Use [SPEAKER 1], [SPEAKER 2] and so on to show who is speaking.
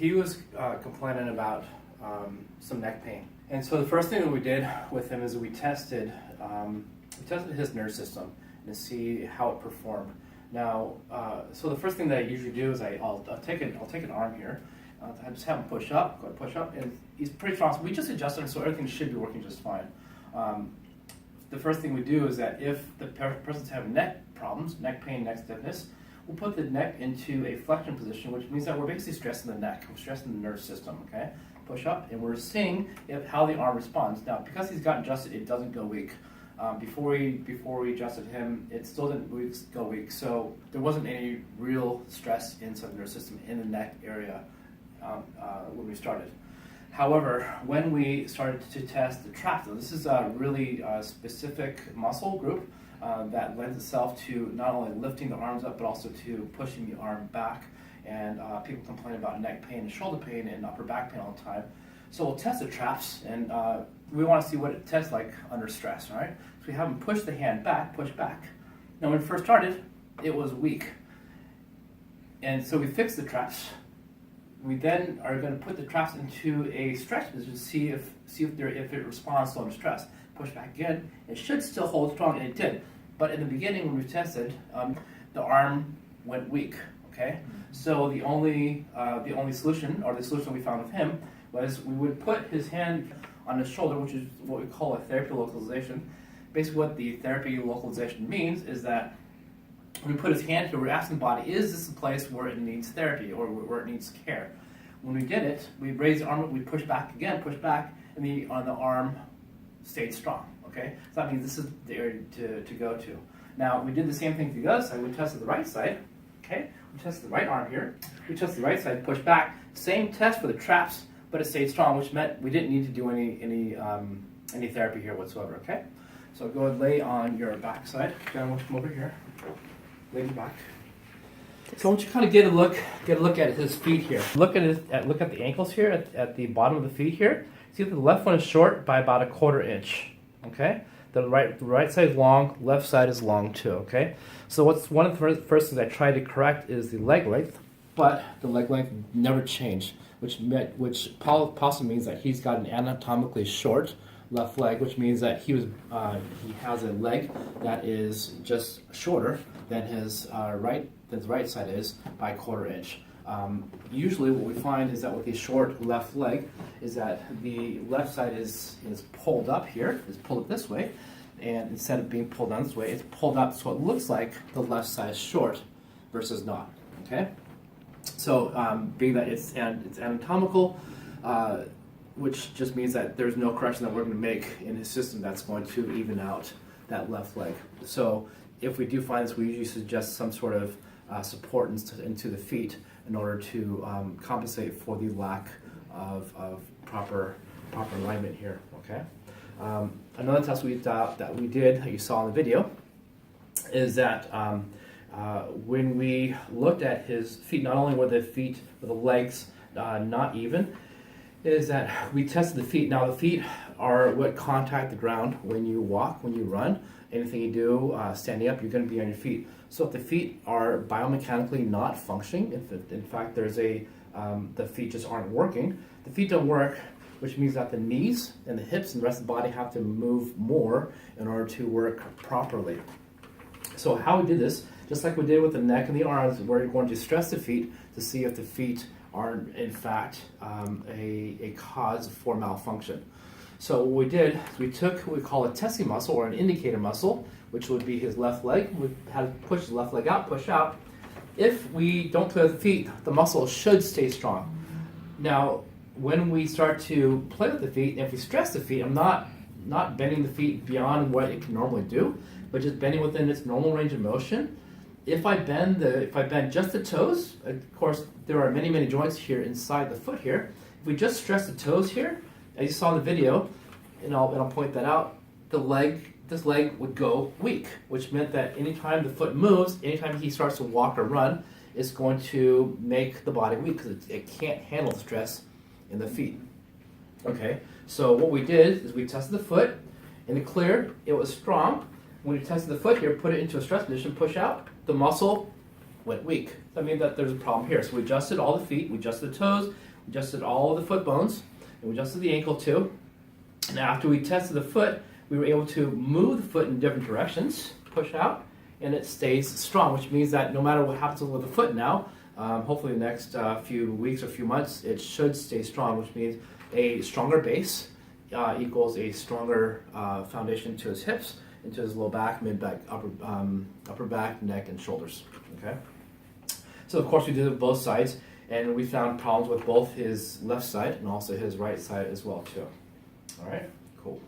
[SPEAKER 1] he was complaining about some neck pain. And so the first thing that we did with him is we tested his nerve system and see how it performed. Now, so the first thing that I usually do is I'll take an arm here. I just have him push up, and he's pretty strong. So we just adjusted him so everything should be working just fine. The first thing we do is that if the person's having neck problems, neck pain, neck stiffness, we'll put the neck into a flexion position, which means that we're basically stressing the neck. We're stressing the nerve system, okay? Push up, and we're seeing how the arm responds. Now, because he's gotten adjusted, it doesn't go weak. Before we adjusted him, it still didn't go weak. So there wasn't any real stress inside the nerve system in the neck area when we started. However, when we started to test the traps, this is a really specific muscle group that lends itself to not only lifting the arms up, but also to pushing the arm back. And people complain about neck pain and shoulder pain and upper back pain all the time. So we'll test the traps, and we want to see what it tests like under stress, right? So we have them push the hand back, push back. Now when we first started, it was weak. And so we fixed the traps. We then are going to put the traps into a stretch position to see if it responds to under stress. Push back again. It should still hold strong, and it did. But in the beginning, when we tested, the arm went weak. Okay. So the only solution, or the solution we found with him, was we would put his hand on his shoulder, which is what we call a therapy localization. Basically, what the therapy localization means is that when we put his hand here, we're asking the body, is this a place where it needs therapy or where it needs care? When we did it, we raised the arm, we push back again, and the arm stayed strong. Okay, so that means this is the area to go to. Now, we did the same thing to the other side. We tested the right side. Okay, we tested the right arm here. We tested the right side, push back. Same test for the traps, but it stayed strong, which meant we didn't need to do any therapy here whatsoever. Okay, so go and lay on your back side. Again, I want you to come over here. Lay your back. So I want you to kind of get a look at his feet here. Look at the ankles here at the bottom of the feet here. See that the left one is short by about 1/4 inch. Okay, the right side is long, left side is long too. Okay, so what's one of the first things I tried to correct is the leg length, but the leg length never changed, which possibly means that he's got an anatomically short left leg, which means that he has a leg that is just shorter than his right side is by 1/4 inch. Usually what we find is that with the short left leg is that the left side is pulled up here, is pulled up this way, and instead of being pulled down this way, it's pulled up so it looks like the left side is short versus not, okay? So being that it's anatomical, which just means that there's no correction that we're going to make in his system that's going to even out that left leg. So if we do find this, we usually suggest some sort of support into the feet in order to compensate for the lack of proper alignment here. Okay. Another test that we did, that you saw in the video, is that when we looked at his feet, not only were the legs not even, is that we tested the feet. Now the feet are what contact the ground when you walk, when you run. Anything you do standing up, you're going to be on your feet. So if the feet are biomechanically not functioning, if in fact the feet just aren't working, the feet don't work, which means that the knees and the hips and the rest of the body have to move more in order to work properly. So how we did this, just like we did with the neck and the arms, we're going to stress the feet to see if the feet are in fact a cause for malfunction. So what we did is we took what we call a testing muscle or an indicator muscle, which would be his left leg. We had to push his left leg out, push out. If we don't play with the feet, the muscle should stay strong. Now, when we start to play with the feet, if we stress the feet, I'm not bending the feet beyond what it can normally do, but just bending within its normal range of motion. If I bend just the toes, of course there are many joints here inside the foot here. If we just stress the toes here, as you saw in the video, and I'll point that out, this leg would go weak, which meant that anytime the foot moves, anytime he starts to walk or run, it's going to make the body weak because it can't handle stress in the feet. Okay, so what we did is we tested the foot. In the clear, it was strong. When we tested the foot here, put it into a stress position, push out, the muscle went weak. That means that there's a problem here. So we adjusted all the feet, we adjusted the toes, adjusted all the foot bones, and we adjusted the ankle too. And after we tested the foot, we were able to move the foot in different directions, push out, and it stays strong, which means that no matter what happens with the foot now, hopefully the next few weeks or few months, it should stay strong, which means a stronger base equals a stronger foundation to his hips, into his low back, mid back, upper back, neck, and shoulders. Okay. So of course we did it with both sides, and we found problems with both his left side and also his right side as well too. All right, cool.